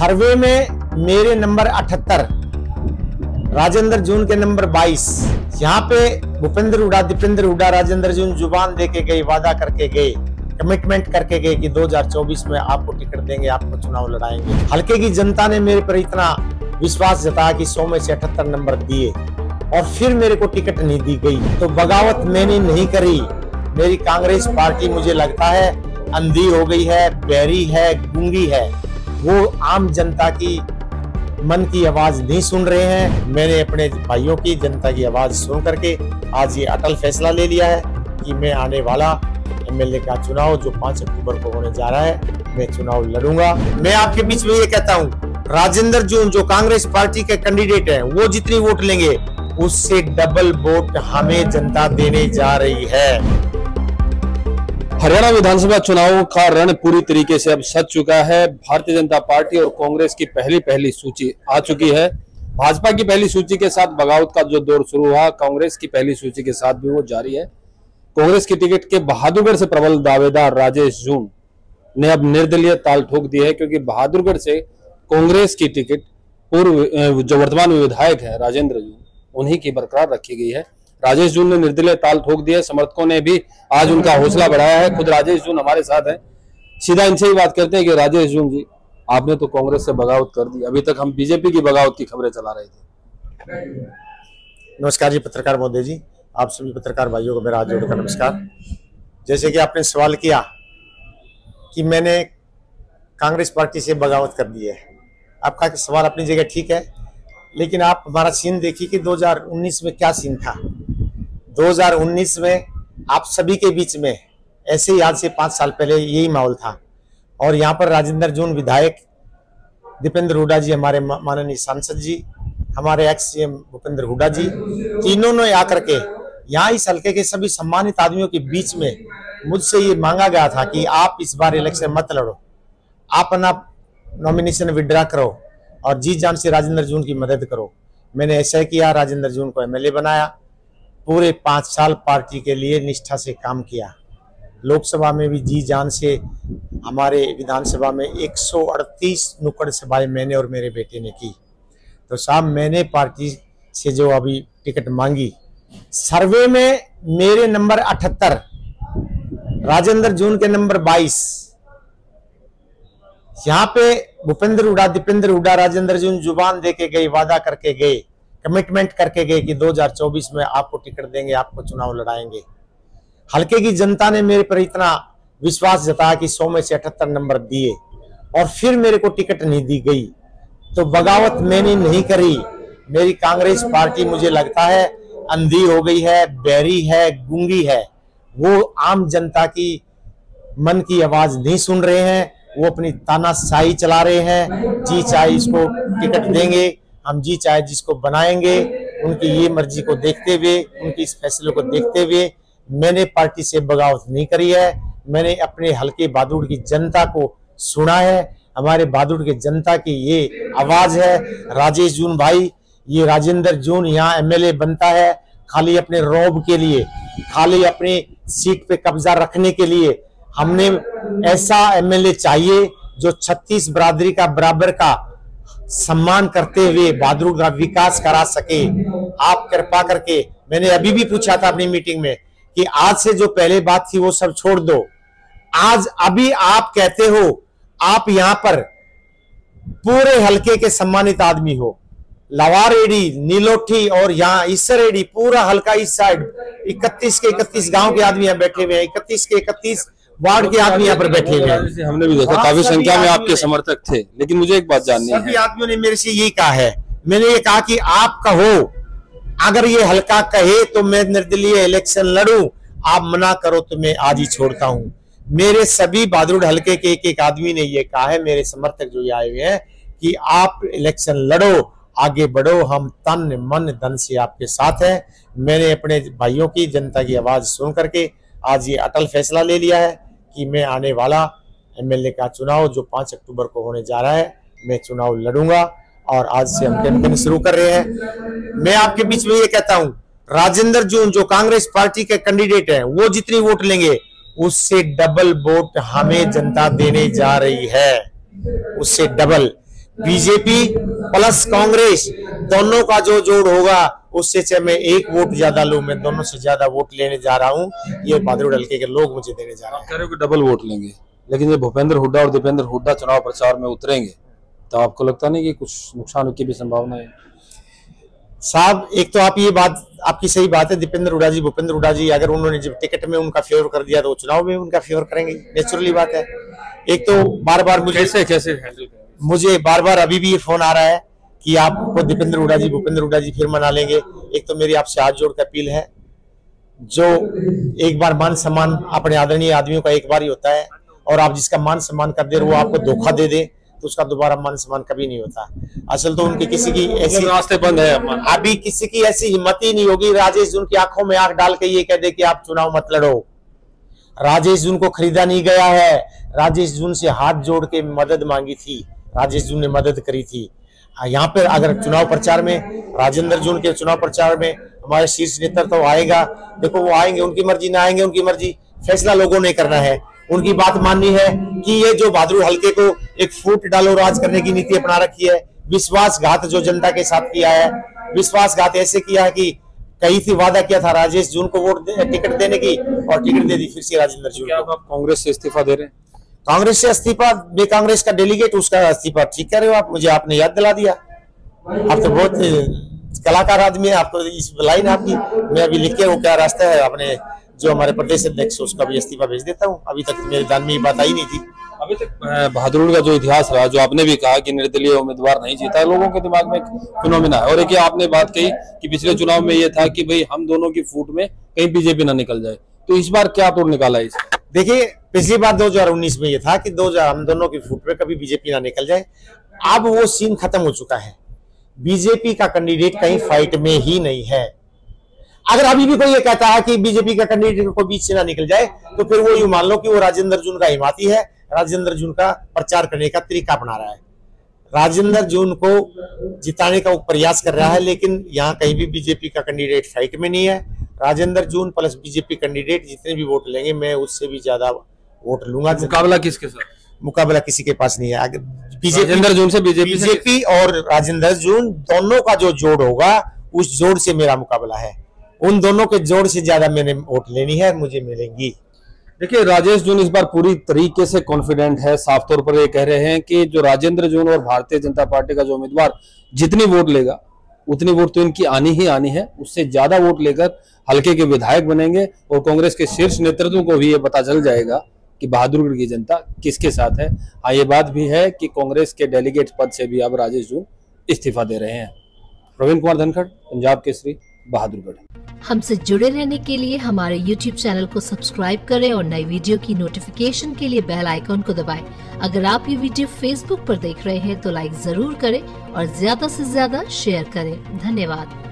सर्वे में मेरे नंबर 78, राजेंद्र जून के नंबर 22। यहाँ पे भूपेंद्र हुड्डा, दीपेंद्र हुड्डा, राजेंद्र जून जुबान दे के गए, वादा करके गए, कमिटमेंट करके गए कि 2024 में आपको टिकट देंगे, आपको चुनाव लड़ाएंगे। हल्के की जनता ने मेरे पर इतना विश्वास जताया कि 100 में से 78 नंबर दिए और फिर मेरे को टिकट नहीं दी गई। तो बगावत मैंने नहीं करी। मेरी कांग्रेस पार्टी मुझे लगता है अंधी हो गई है, बहरी है, गूंगी है। वो आम जनता की मन की आवाज नहीं सुन रहे हैं। मैंने अपने भाइयों की, जनता की आवाज सुन करके आज ये अटल फैसला ले लिया है कि मैं आने वाला एमएलए का चुनाव जो 5 अक्टूबर को होने जा रहा है, मैं चुनाव लड़ूंगा। मैं आपके बीच में ये कहता हूँ, राजेंद्र जून जो कांग्रेस पार्टी के कैंडिडेट हैं, वो जितनी वोट लेंगे उससे डबल वोट हमें जनता देने जा रही है। हरियाणा विधानसभा चुनाव का रण पूरी तरीके से अब सज चुका है। भारतीय जनता पार्टी और कांग्रेस की पहली सूची आ चुकी है। भाजपा की पहली सूची के साथ बगावत का जो दौर शुरू हुआ, कांग्रेस की पहली सूची के साथ भी वो जारी है। कांग्रेस की टिकट के बहादुरगढ़ से प्रबल दावेदार राजेश जून ने अब निर्दलीय ताल ठोक दी है, क्योंकि बहादुरगढ़ से कांग्रेस की टिकट पूर्व जो वर्तमान विधायक है राजेंद्र जून, उन्हीं की बरकरार रखी गई है। राजेश जून ने निर्दलीय ताल ठोक दिया। समर्थकों ने भी आज उनका हौसला बढ़ाया है। खुद राजेश जून हमारे साथ हैं। सीधा इनसे ही बात करते हैं कि राजेश जून जी, आपने तो कांग्रेस से बगावत कर दी, अभी तक हम बीजेपी की बगावत की खबरें चला रहे थे। नमस्कार जी पत्रकार महोदय जी, आप सभी पत्रकार भाइयों को मेरा हाथ जोड़कर नमस्कार। जैसे कि आपने सवाल किया कि मैंने कांग्रेस पार्टी से बगावत कर दी है, आपका सवाल अपनी जगह ठीक है, लेकिन आप हमारा सीन देखिए कि 2019 में क्या सीन था। 2019 में आप सभी के बीच में ऐसे ही आज से 5 साल पहले यही माहौल था और यहाँ पर राजेंद्र जून विधायक, दीपेंद्र हुड्डा जी हमारे माननीय सांसद जी, हमारे एक्स सीएम भूपेंद्र हुड्डा जी, तीनों ने आकर के यहाँ इस हल्के के सभी सम्मानित आदमियों के बीच में मुझसे ये मांगा गया था कि आप इस बार इलेक्शन मत लड़ो, आप अपना नॉमिनेशन विड्रा करो और जी जान से राजेंद्र जून की मदद करो। मैंने ऐसा किया, राजेंद्र जून को एमएलए बनाया, पूरे 5 साल पार्टी के लिए निष्ठा से काम किया। लोकसभा में भी जी जान से, हमारे विधानसभा में 138 नुक्कड़ सभाएं मैंने और मेरे बेटे ने की। तो साहब मैंने पार्टी से जो अभी टिकट मांगी, सर्वे में मेरे नंबर 78, राजेंद्र जून के नंबर 22। यहाँ पे भूपेंद्र हुड्डा, दीपेंद्र हुड्डा, राजेंद्र जून जुबान दे के गए, वादा करके गए, कमिटमेंट करके गए कि 2024 में आपको टिकट देंगे, आपको चुनाव लड़ाएंगे। हल्के की जनता ने मेरे पर इतना विश्वास जताया कि 100 में से 78 नंबर दिए और फिर मेरे को टिकट नहीं दी गई। तो बगावत मैंने नहीं करी। मेरी कांग्रेस पार्टी मुझे लगता है अंधी हो गई है, बहरी है, गूंगी है। वो आम जनता की मन की आवाज नहीं सुन रहे हैं। वो अपनी तानाशाही चला रहे हैं। जी चाहे इसको टिकट देंगे, हम जी चाहे जिसको बनाएंगे। उनकी ये मर्जी को देखते हुए, उनकी इस फैसले को देखते हुए मैंने पार्टी से बगावत नहीं करी है। मैंने अपने हल्के बहादुर की जनता को सुना है। हमारे बहादुर की जनता की ये आवाज है। राजेश जून भाई, ये राजेंद्र जून यहाँ एमएलए बनता है खाली अपने रौब के लिए, खाली अपनी सीट पे कब्जा रखने के लिए। हमने ऐसा एमएलए चाहिए जो 36 बरादरी का बराबर का सम्मान करते हुए बहादुर का विकास करा सके। आप कृपा करके, मैंने अभी भी पूछा था अपनी मीटिंग में कि आज से जो पहले बात थी वो सब छोड़ दो। आज अभी आप कहते हो, आप यहाँ पर पूरे हल्के के सम्मानित आदमी हो। लवारेडी, नीलोठी और यहाँ इसरेडी, पूरा हल्का इस साइड 31 के 31 गांव के आदमी यहाँ बैठे हुए हैं, 31 के 31 वार्ड के आदमी यहाँ पर बैठे हुए हैं। हमने भी देखा काफी संख्या में आपके समर्थक थे, लेकिन मुझे एक बात जाननी है। सभी आदमियों ने मेरे से यही कहा है। मैंने ये कहा कि आप कहो, अगर ये हल्का कहे तो मैं निर्दलीय इलेक्शन लड़ूं, आप मना करो तो मैं आज ही छोड़ता हूं। मेरे सभी बहादुर हल्के के एक आदमी ने ये कहा है, मेरे समर्थक जो ये आए हुए हैं, कि आप इलेक्शन लड़ो, आगे बढ़ो, हम तन मन धन से आपके साथ हैं। मैंने अपने भाइयों की, जनता की आवाज सुन करके आज ये अटल फैसला ले लिया है कि मैं आने वाला एमएलए का चुनाव जो 5 अक्टूबर को होने जा रहा है, मैं चुनाव लड़ूंगा और आज से हम कैंपेन शुरू कर रहे हैं। मैं आपके बीच में ये कहता हूं, राजेंद्र जून जो कांग्रेस पार्टी के कैंडिडेट हैं, वो जितनी वोट लेंगे उससे डबल वोट हमें जनता देने जा रही है, उससे डबल। बीजेपी प्लस कांग्रेस दोनों का जो जोड़ होगा उससे चाहे मैं एक वोट ज्यादा लूं, मैं दोनों से ज्यादा वोट लेने जा रहा हूं। ये बहादुर हल्के के लोग मुझे देने जा रहे हैं। कह रहे हो कि डबल वोट लेंगे, लेकिन जब भूपेंद्र हुड्डा और दीपेंद्र हुड्डा चुनाव प्रचार में उतरेंगे तो आपको लगता नहीं कि कुछ नुकसान की भी संभावना है? साहब एक तो आप ये बात आपकी सही बात है, दीपेंद्र हुड्डा जी भूपेंद्र हुड्डा जी अगर उन्होंने जब टिकट में उनका फेवर कर दिया तो चुनाव में उनका फेवर करेंगे, नेचुरली बात है। एक तो बार बार मुझे बार बार अभी भी ये फोन आ रहा है कि आपको दीपेंद्र हुड्डा जी भूपेंद्र हुड्डा जी फिर मना लेंगे। एक तो मेरी आपसे हाथ जोड़ कर अपील है, जो एक बार मान सम्मान अपने आदरणीय आदमियों का एक बार ही होता है, और आप जिसका मान सम्मान कर दे वो आपको धोखा दे दे तो उसका दोबारा मान सम्मान कभी नहीं होता। असल तो उनकी किसी की ऐसी रास्ते बंद है, अभी किसी की ऐसी हिम्मत ही नहीं होगी राजेश जून की आंखों में आंख डाल के ये कह दे कि आप चुनाव मत लड़ो। राजेश जून को खरीदा नहीं गया है, राजेश जून से हाथ जोड़ के मदद मांगी थी, राजेश जून ने मदद करी थी। यहाँ पर अगर चुनाव प्रचार में राजेंद्र जून के चुनाव प्रचार में हमारे शीर्ष नेतृत्व तो आएगा, देखो वो आएंगे, उनकी मर्जी ना आएंगे उनकी मर्जी, फैसला लोगों ने करना है। उनकी बात माननी है कि ये जो बहादुर हल्के को एक फूट डालो राज करने की नीति अपना रखी है, विश्वासघात जो जनता के साथ किया है, विश्वासघात ऐसे किया है कि कहीं थी वादा किया था राजेश जून को वोट टिकट देने की और टिकट दे दी फिर से राजेंद्र जून को। आप कांग्रेस से इस्तीफा दे रहे हैं? कांग्रेस से इस्तीफा, मैं कांग्रेस का डेलीगेट, उसका इस्तीफा ठीक कर रहे हो आप, मुझे आपने याद दिला दिया। आप तो बहुत कलाकार आदमी है, आपको इस लाइन आपकी मैं अभी लिख के वो क्या रास्ता है अपने जो हमारे प्रदेश अध्यक्ष उसका भी इस्तीफा भेज देता हूँ। अभी तक मेरे ध्यान में ये बात आई नहीं थी। अभी तक बहादुर का जो इतिहास रहा, जो आपने भी कहा कि निर्दलीय उम्मीदवार नहीं जीता, लोगों के दिमाग में एक फिनोमिना है। और एक आपने बात कही कि पिछले चुनाव में ये था कि भाई हम दोनों की फूट में कहीं बीजेपी ना निकल जाए, तो इस बार क्या तोड़ निकाला है? देखिए पिछली बार 2019 में ये था कि हम दोनों की फूट में कभी बीजेपी ना निकल जाए। अब वो सीन खत्म हो चुका है, बीजेपी का कैंडिडेट कहीं फाइट में ही नहीं है। अगर अभी भी कोई ये कहता है कि बीजेपी का कैंडिडेट को बीच से ना निकल जाए तो फिर वो यूं मान लो कि वो राजेंद्र जून का हिमाती है, राजेंद्र जून का प्रचार करने का तरीका अपना रहा है, राजेंद्र जून को जिताने का वो प्रयास कर रहा है। लेकिन यहाँ कहीं भी बीजेपी का कैंडिडेट फाइट में नहीं है। राजेंद्र जून प्लस बीजेपी कैंडिडेट जितने भी वोट लेंगे मैं उससे भी ज्यादा वोट लूंगा। मुकाबला किसके साथ? मुकाबला किसी के पास नहीं है। राजेंद्र जून से बीजेपी और राजेंद्र जून दोनों का जो जोड़ होगा उस जोड़ से मेरा मुकाबला है। उन दोनों के जोड़ से ज्यादा मैंने वोट लेनी है, मुझे मिलेंगी। देखिए राजेश जून इस बार पूरी तरीके से कॉन्फिडेंट है, साफ तौर पर ये कह रहे हैं कि जो राजेंद्र जून और भारतीय जनता पार्टी का जो उम्मीदवार जितनी वोट लेगा उतनी वोट तो इनकी आनी ही आनी है, उससे ज्यादा वोट लेकर हल्के के विधायक बनेंगे। और कांग्रेस के शीर्ष नेतृत्व को भी ये पता चल जाएगा कि बहादुरगढ़ की जनता किसके साथ है। हाँ ये बात भी है कि कांग्रेस के डेलीगेट पद से भी अब राजेश जून इस्तीफा दे रहे हैं। प्रवीण कुमार धनखड़, पंजाब केसरी, बहादुरगढ़। हमसे जुड़े रहने के लिए हमारे YouTube चैनल को सब्सक्राइब करें और नई वीडियो की नोटिफिकेशन के लिए बेल आइकॉन को दबाएं। अगर आप ये वीडियो Facebook पर देख रहे हैं तो लाइक जरूर करें और ज्यादा से ज्यादा शेयर करें। धन्यवाद।